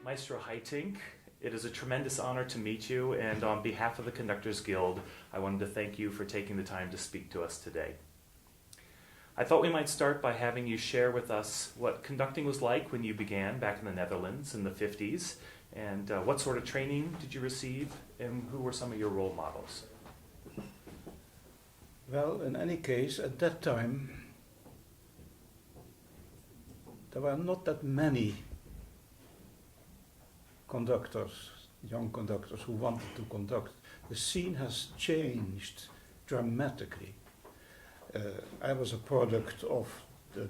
Maestro Haitink, it is a tremendous honor to meet you, and on behalf of the Conductors Guild, I wanted to thank you for taking the time to speak to us today. I thought we might start by having you share with us what conducting was like when you began back in the Netherlands in the 50s, and what sort of training did you receive, and who were some of your role models? Well, in any case, at that time, there were not that many conductors, young conductors who wanted to conduct. The scene has changed dramatically. I was a product of the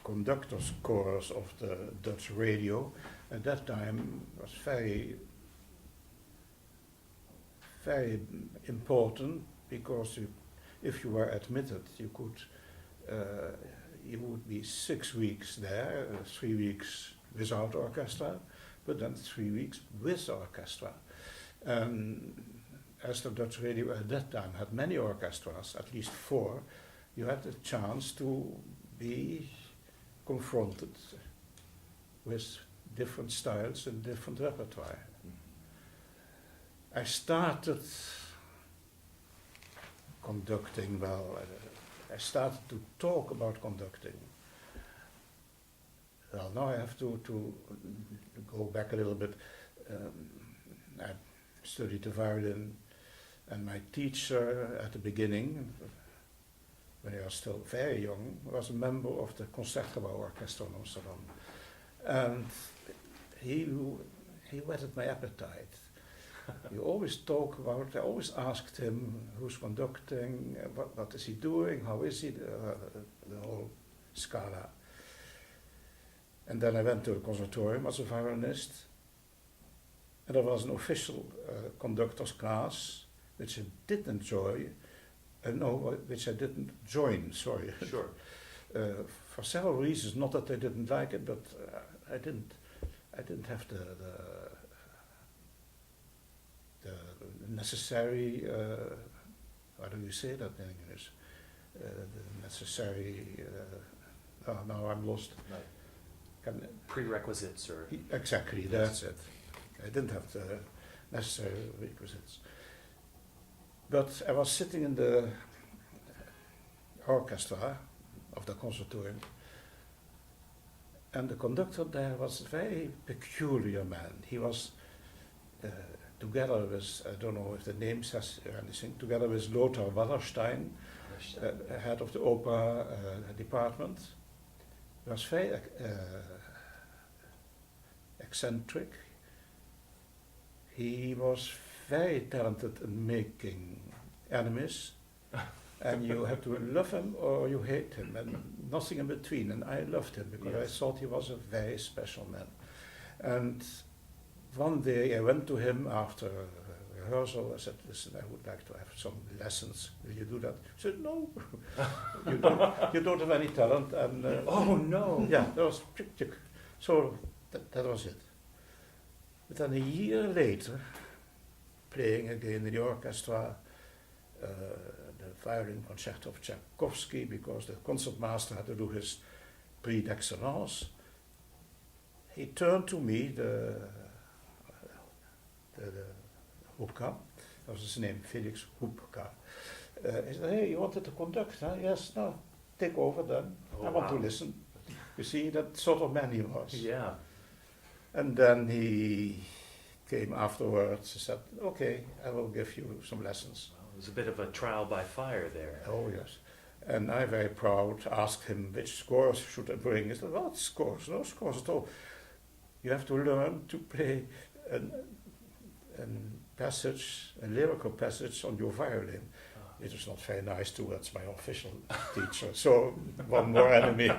conductors course of the Dutch radio. At that time it was very, very important, because if you were admitted, you would be 6 weeks there, 3 weeks without orchestra, but then 3 weeks with orchestra. As the Dutch radio at that time had many orchestras, at least 4, you had the chance to be confronted with different styles and different repertoire. I started conducting, I started to talk about conducting. Well, now I have to go back a little bit. I studied the violin, and my teacher at the beginning, when I was still very young, was a member of the Concertgebouw Orquesta in Amsterdam. And he whetted my appetite. I always asked him who's conducting, what is he doing, how is he, the whole scala. And then I went to the conservatorium as a violinist, and there was an official conductor's class, which I did enjoy, which I didn't join, sorry. Sure. For several reasons, not that I didn't like it, but I didn't have the necessary, how do you say that in English? The necessary, now I'm lost. Right. Prerequisites, or exactly, that's it. I didn't have the necessary requisites. But I was sitting in the orchestra of the conservatorium, and the conductor there was a very peculiar man. He was together with, I don't know if the name says anything, together with Lothar Wallerstein, head of the opera department. He was very eccentric. He was very talented in making enemies, and you had to love him or you hate him, and nothing in between. And I loved him because I thought he was a very special man. And one day I went to him after rehearsal. I said, "Listen, I would like to have some lessons. Will you do that?" He said, "No, you don't have any talent." And oh no! Yeah, that was so. That was it. But then a year later, playing again in the orchestra, the violin concerto of Tchaikovsky, because the concertmaster had to do his prix d'excellence, he turned to me, the Hupka, that was his name, Felix Hupka. He said, "Hey, you wanted to conduct, huh?" "Yes, no, take over then. I want to listen." You see, that sort of man he was. Yeah. And then he came afterwards. He said, "Okay, I will give you some lessons." Well, it was a bit of a trial by fire there. Oh yes. And I, very proud, asked him which scores should I bring. He said, "What scores? No scores at all. You have to learn to play a lyrical passage on your violin. It was not very nice towards my official teacher, so one more enemy.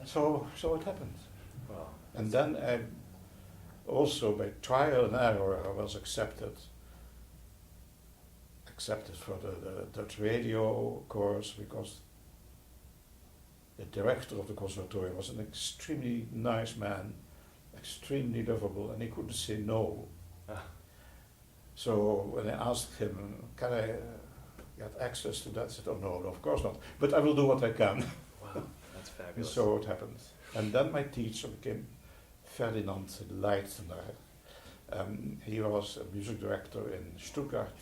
So it happened. Wow. And then I also, by trial and error, I was accepted for the Dutch radio course, because the director of the conservatory was an extremely nice man, extremely lovable, and he couldn't say no. So when I asked him, can I get access to that, he said, oh no, of course not, but I will do what I can. Wow, that's fabulous. And so it happened. And then my teacher became Ferdinand Leitner. He was a music director in Stuttgart.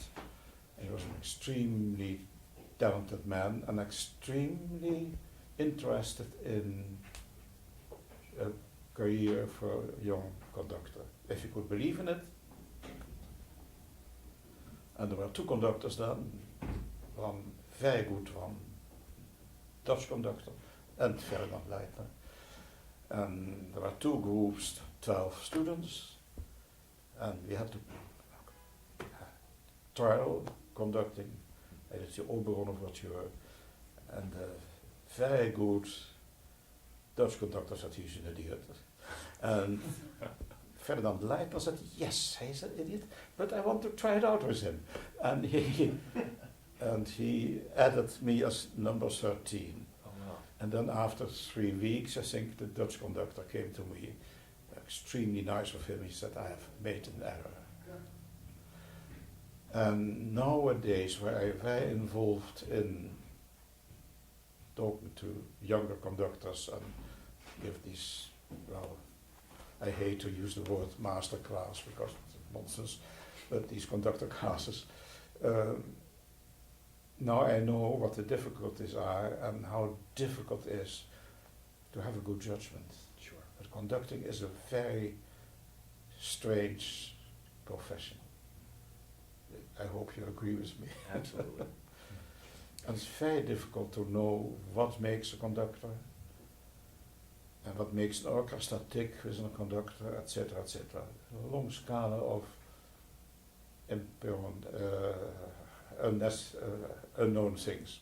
He was an extremely talented man and extremely interested in a career for a young conductor, if you could believe in it. And there were two conductors then, one very good one, Dutch conductor, and Ferdinand Leitner. And there were two groups, 12 students, and we had to trial conducting. I did the Oberonouverture, and very good Dutch conductor said he's an idiot. And Ferdinand Leitner said, yes, he's an idiot, but I want to try it out with him. And he added me as number 13. Oh, wow. And then after 3 weeks, I think the Dutch conductor came to me, extremely nice of him. He said, I have made an error. And nowadays, where I'm very involved in talking to younger conductors and give these, well, I hate to use the word master class because it's nonsense, but these conductor classes, now I know what the difficulties are and how difficult it is to have a good judgment. Sure. But conducting is a very strange profession. I hope you agree with me. Absolutely. And it's very difficult to know what makes a conductor and what makes an orchestra tick with a conductor, etc., etc. A long scala of unknown things.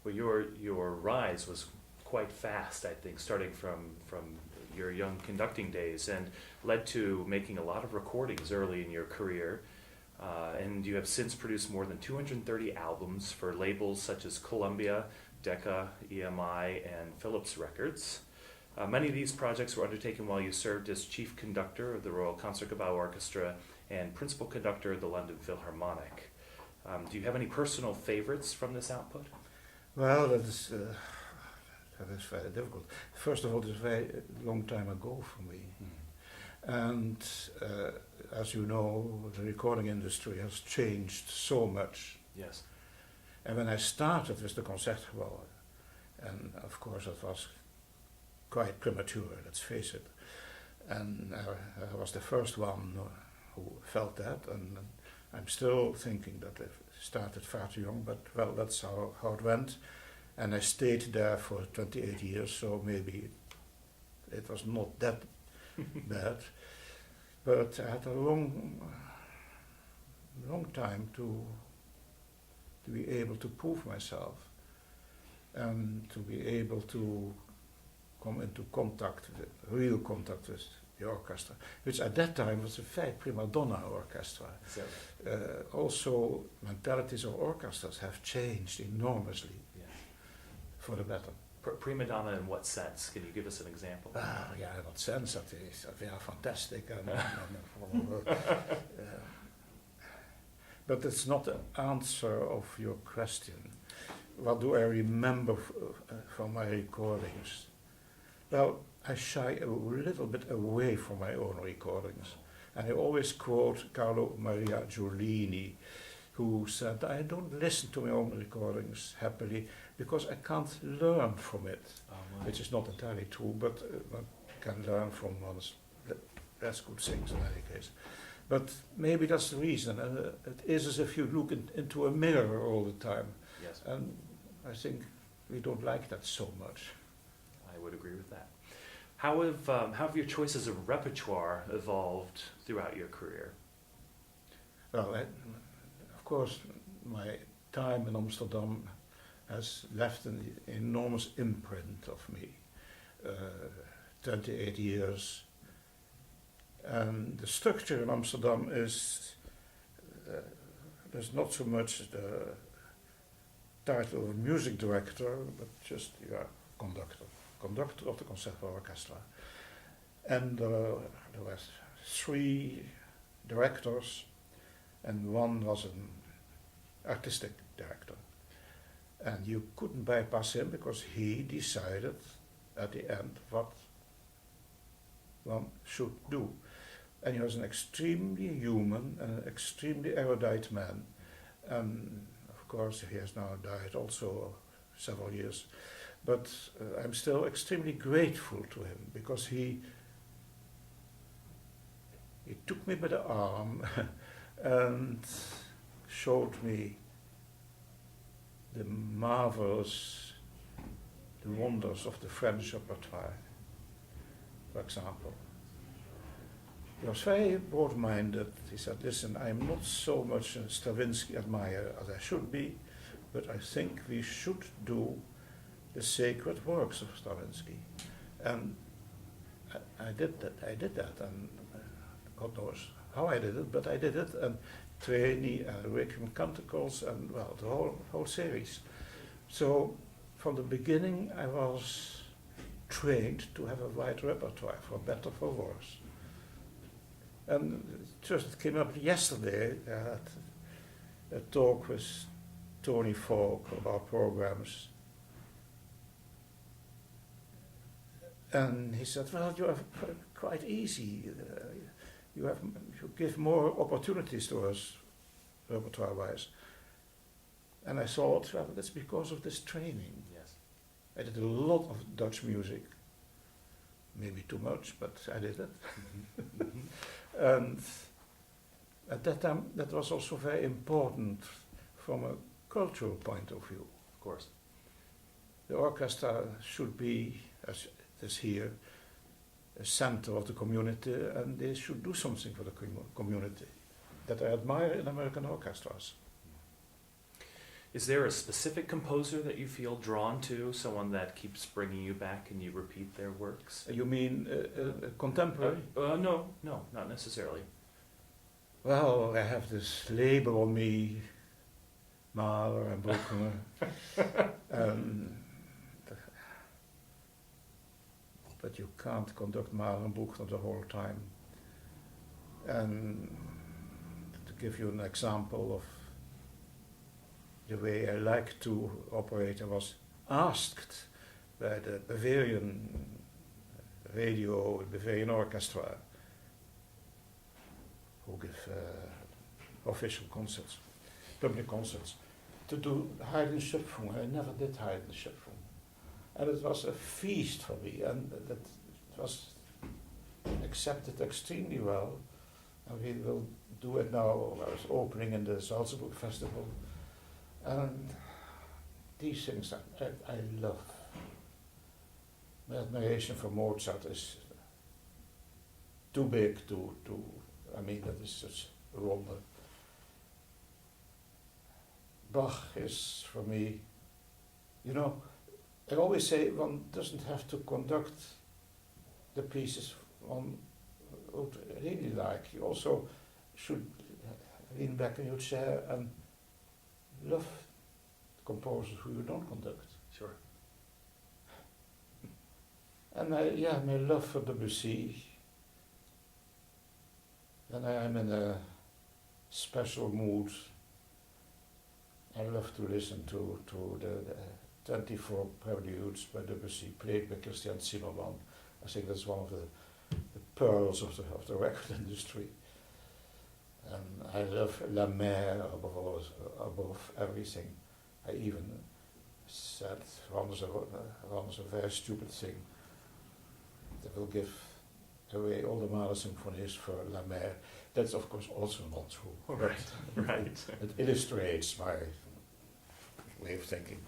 Well, your rise was quite fast, I think, starting from your young conducting days, and led to making a lot of recordings early in your career. And you have since produced more than 230 albums for labels such as Columbia, Decca, EMI, and Philips Records. Many of these projects were undertaken while you served as chief conductor of the Royal Concertgebouw Orchestra and principal conductor of the London Philharmonic. Do you have any personal favorites from this output? Well, that is very difficult. First of all, it's a very long time ago for me. And as you know, the recording industry has changed so much. Yes. And when I started with the Concertgebouw, and of course it was quite premature, let's face it, and I was the first one who felt that, and I'm still thinking that I started far too young, but well, that's how it went. And I stayed there for 28 years, so maybe it was not that bad. But I had a long time to be able to prove myself and to be able to come into real contact with the orchestra, which at that time was a very prima donna orchestra. Also, mentalities of orchestras have changed enormously for the better. Prima donna in what sense? Can you give us an example? Yeah, in what sense? Dat they are fantastic. But it's not the answer of your question. What do I remember from my recordings? Well, I shy a little bit away from my own recordings. And I always quote Carlo Maria Giulini, who said, I don't listen to my own recordings happily because I can't learn from it, which is not entirely true, but one can learn from one's less good things in any case. But maybe that's the reason. It is as if you look into a mirror all the time. Yes. And I think we don't like that so much. I would agree with that. How have your choices of repertoire evolved throughout your career? Well, of course, my time in Amsterdam has left an enormous imprint of me. 28 years. And the structure in Amsterdam is, there's not so much the title of music director, but just you are conductor of the Concertgebouw Orchestra. And there were 3 directors, and one was an artistic director. And you couldn't bypass him because he decided at the end what one should do. And he was an extremely human and an extremely erudite man. And of course he has now died also several years. But I'm still extremely grateful to him because he took me by the arm and showed me the marvels, the wonders of the French repertoire, for example. He was very broad-minded. He said, listen, I'm not so much a Stravinsky admirer as I should be, but I think we should do the sacred works of Stravinsky. And I did that, and God knows how I did it, but I did it, and Trainee and Requiem Canticles, and well, the whole series. So from the beginning I was trained to have a wide repertoire, for better, for worse. And it came up yesterday. I had a talk with Tony Falk about programs. And he said, well, you are quite easy. You give more opportunities to us, repertoire-wise. And I thought, well, that's because of this training. Yes. I did a lot of Dutch music. Maybe too much, but I did it. And at that time, that was also very important from a cultural point of view. Of course. The orchestra should be, as it is here, a center of the community, and they should do something for the community that I admire in American orchestras. Is there a specific composer that you feel drawn to, someone that keeps bringing you back and you repeat their works? You mean contemporary? No, not necessarily. Well, I have this label on me, Mahler and Bruckner. But you can't conduct Mahler and Bruckner the whole time. And to give you an example of the way I like to operate, I was asked by the Bavarian radio, Bavarian orchestra, who give official concerts, public concerts, to do Haydn Schöpfung. I never did Haydn Schöpfung. And it was a feast for me, and that was accepted extremely well. And we will do it now. I was opening in the Salzburg Festival. And these things I love. My admiration for Mozart is too big that is such a wonder. Bach is for me, I always say one doesn't have to conduct the pieces one would really like. You also should lean back in your chair and love composers who you don't conduct. Sure. And my love for Debussy. When I am in a special mood, I love to listen to the 24 preludes by Debussy, played by Christian Zimmermann. I think that's one of the pearls of the record industry. And I love La Mer above everything. I even said once a very stupid thing that will give away all the Mahler symphonies for La Mer. That's of course also not true. Right. It illustrates my way of thinking.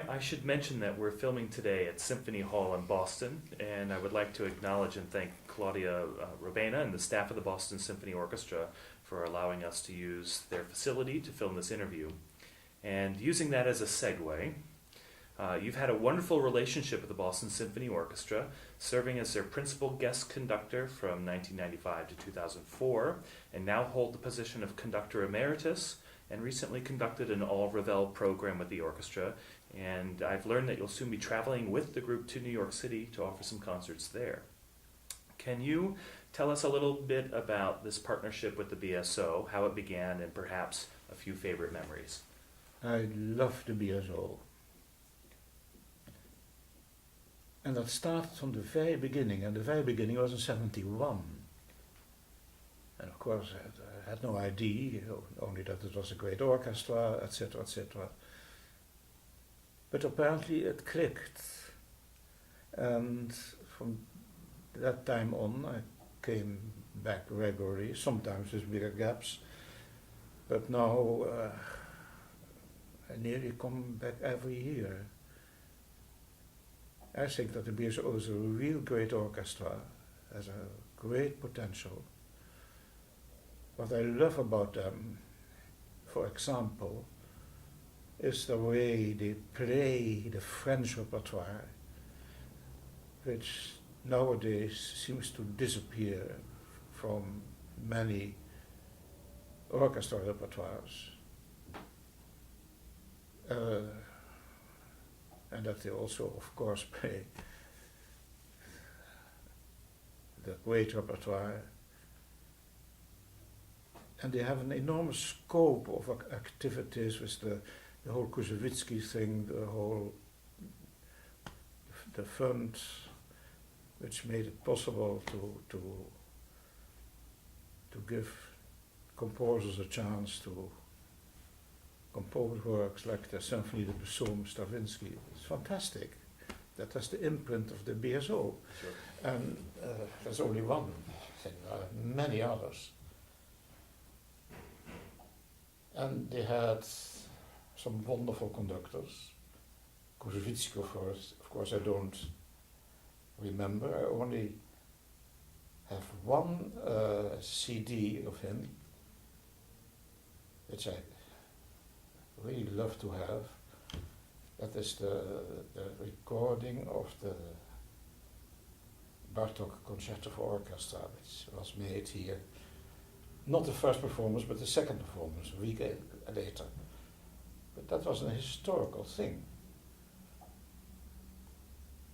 I should mention that we're filming today at Symphony Hall in Boston, and I would like to acknowledge and thank Claudia Robena and the staff of the Boston Symphony Orchestra for allowing us to use their facility to film this interview. And using that as a segue, you've had a wonderful relationship with the Boston Symphony Orchestra, serving as their principal guest conductor from 1995 to 2004, and now hold the position of conductor emeritus, and recently conducted an all-Ravel program with the orchestra. And I've learned that you'll soon be traveling with the group to New York City to offer some concerts there. Can you tell us a little bit about this partnership with the BSO, how it began, and perhaps a few favorite memories? I love the BSO. And that started from the very beginning, and the very beginning was in 1971. And of course I had no idea, only that it was a great orchestra, etc., etc. But apparently it clicked, and from that time on I came back regularly, sometimes with bigger gaps, but now I nearly come back every year. I think that the BSO is a real great orchestra, has a great potential. What I love about them, for example, is the way they play the French repertoire, which nowadays seems to disappear from many orchestra repertoires. And that they also, of course, play the great repertoire. And they have an enormous scope of activities with the whole Koussevitzky thing, the fund which made it possible to give composers a chance to compose works like the Symphony de Debussy, Stravinsky. It's fantastic. That has the imprint of the BSO. Sure. And there's only one thing, there are many others. And they had some wonderful conductors. Koussevitzky, of course I don't remember. I only have one CD of him, which I really love to have. That is the recording of the Bartók Concerto for Orchestra, which was made here. Not the first performance, but the second performance, a week later. But that was a historical thing.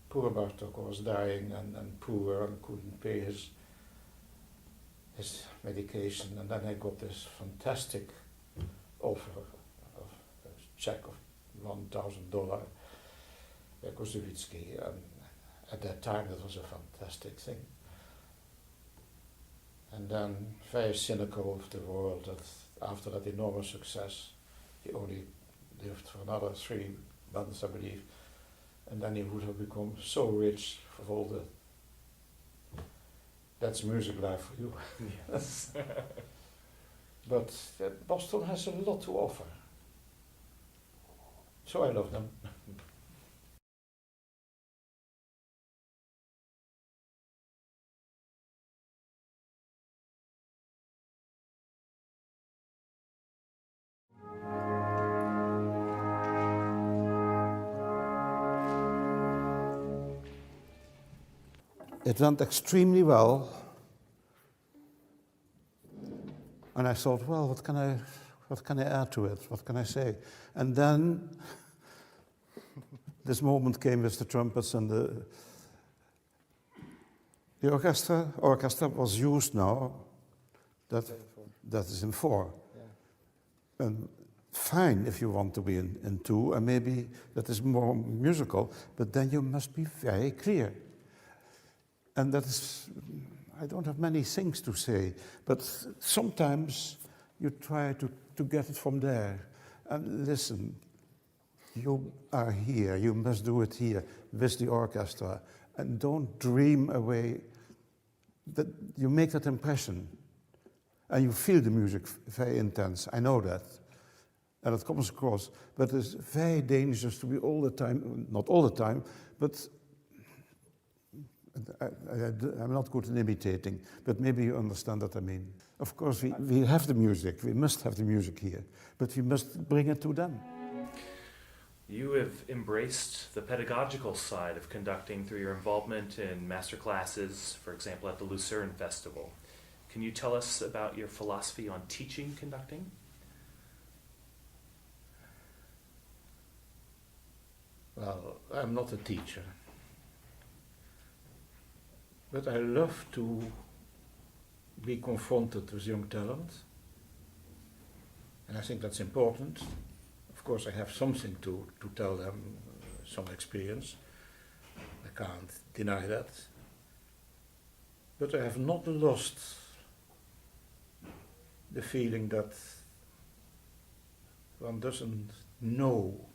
Poor Bartók was dying and poor and couldn't pay his medication, and then I got this fantastic offer of a check of $1,000 Koussevitzky, and at that time that was a fantastic thing. And then very cynical of the world that after that enormous success he only lived for another 3 months, I believe, and then he would have become so rich for all the that's music life for you. Yes. But Boston has a lot to offer. So I love them. It went extremely well. And I thought, well, what can I add to it? What can I say? And then this moment came with the trumpets, and the orchestra was used now. That is in 4. Yeah. And fine if you want to be in two, and maybe that is more musical, but then you must be very clear. And that is, I don't have many things to say, but sometimes you try to get it from there. And listen, you are here, you must do it here with the orchestra, and don't dream away. That you make that impression, and you feel the music very intense. I know that, and it comes across. But it's very dangerous to be all the time, not all the time, but I'm not good in imitating. But maybe you understand what I mean. Of course, we have the music. We must have the music here, but we must bring it to them. You have embraced the pedagogical side of conducting through your involvement in master classes, for example, at the Lucerne Festival. Can you tell us about your philosophy on teaching conducting? Well, I'm not a teacher, but I love to be confronted with young talent, and I think that's important. Of course, I have something to tell them, some experience. I can't deny that. But I have not lost the feeling that one doesn't know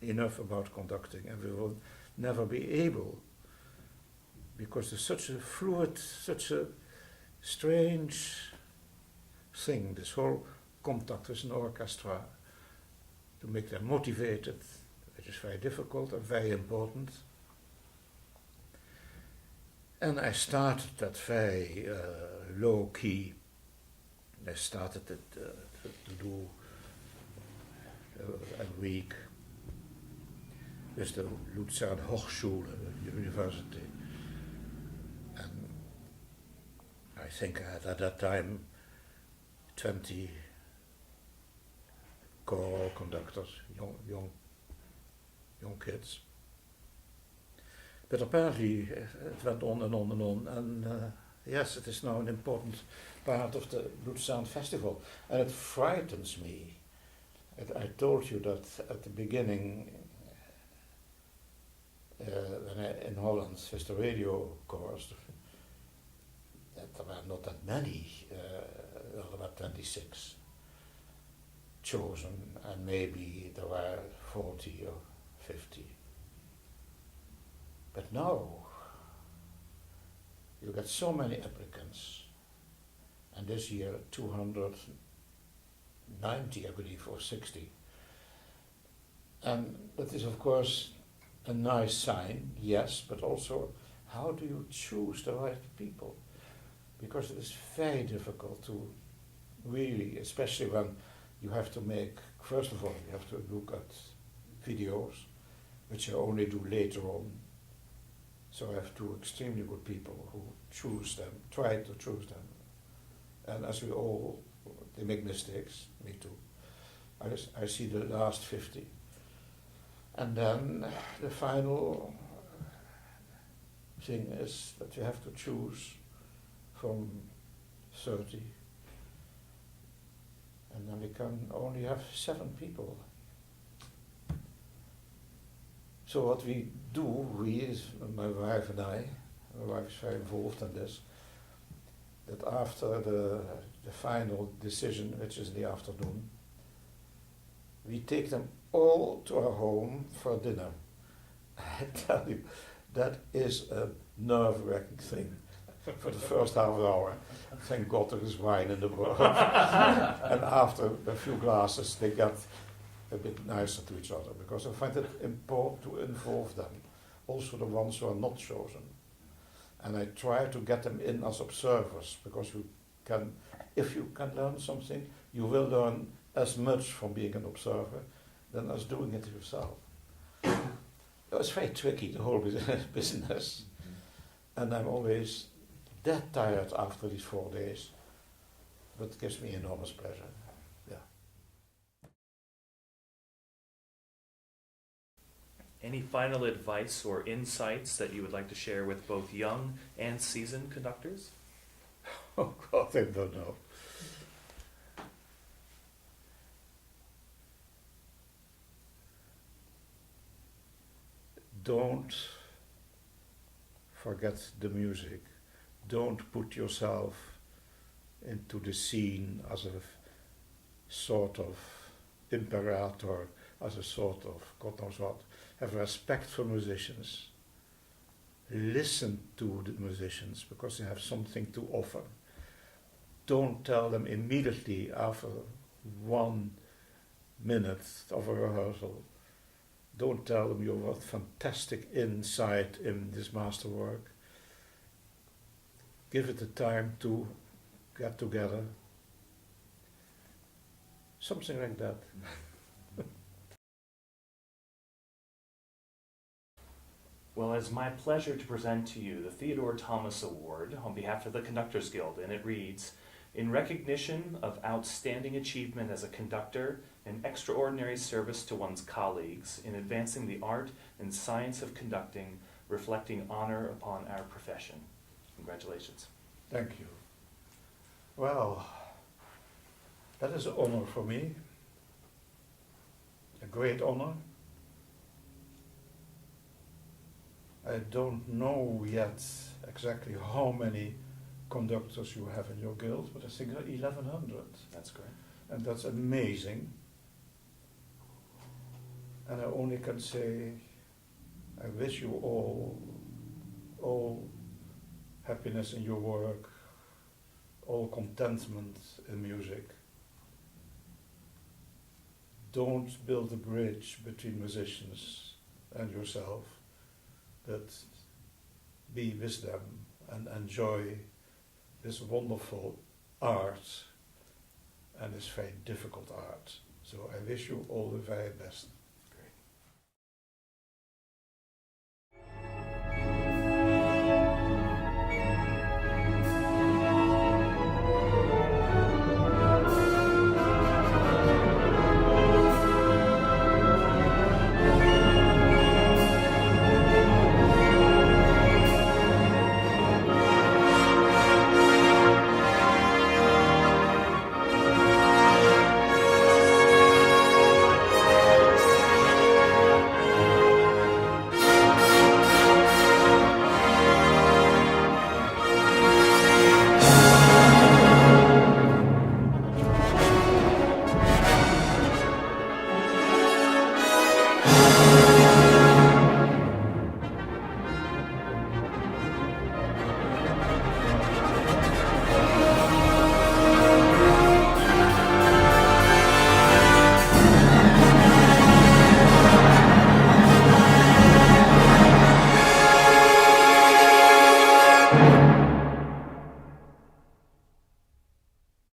enough about conducting, and we will never be able, because it's such a fluid, such a strange thing, this whole contact with an orchestra, to make them motivated, which is very difficult and very important. And I started that very low key. I started it to do a week with the Luzern Hochschule, university. And I think I had at that time 20 choral conductors, young kids. But apparently it went on and on and on, and yes, it is now an important part of the Luzern Festival, and it frightens me. I told you that at the beginning, when I, in Holland with the radio course, that there were not that many, there were 26 chosen, and maybe there were 40 or 50. But now, you get so many applicants, and this year 290, I believe, or 60. And that is, of course, a nice sign, yes, but also, how do you choose the right people? Because it is very difficult to really, especially when you have to make, first of all, you have to look at videos, which I only do later on. So I have two extremely good people who choose them, try to choose them. And as we all, they make mistakes, me too. I see the last 50. And then the final thing is that you have to choose from 30. And then we can only have 7 people. So what we do, is my wife and I, my wife is very involved in this, that after the final decision, which is in the afternoon, we take them all to our home for dinner. I tell you, that is a nerve-wracking thing. For the first half hour, thank God there is wine in the world. And after a few glasses, they get a bit nicer to each other, because I find it important to involve them, also the ones who are not chosen. And I try to get them in as observers, because you can, if you can learn something, you will learn as much from being an observer than as doing it yourself. It's very tricky, the whole business. And I'm always dead tired after these 4 days, but it gives me enormous pleasure. Yeah. Any final advice or insights that you would like to share with both young and seasoned conductors? Oh God, I don't know. don't forget the music. Don't put yourself into the scene as a sort of imperator, as a sort of God knows what. Have respect for musicians. Listen to the musicians because they have something to offer. Don't tell them immediately after 1 minute of a rehearsal. Don't tell them you have fantastic insight in this masterwork. Give it the time to get together. Something like that. Well, it's my pleasure to present to you the Theodore Thomas Award on behalf of the Conductors Guild, and it reads, "In recognition of outstanding achievement as a conductor and extraordinary service to one's colleagues in advancing the art and science of conducting, reflecting honor upon our profession." Congratulations. Thank you. Well, that is an honor for me. A great honor. I don't know yet exactly how many conductors you have in your guild, but I think 1100. That's correct. And that's amazing. And I only can say, I wish you all happiness in your work, all contentment in music. Don't build a bridge between musicians and yourself, but be with them and enjoy this wonderful art and this very difficult art. So I wish you all the very best.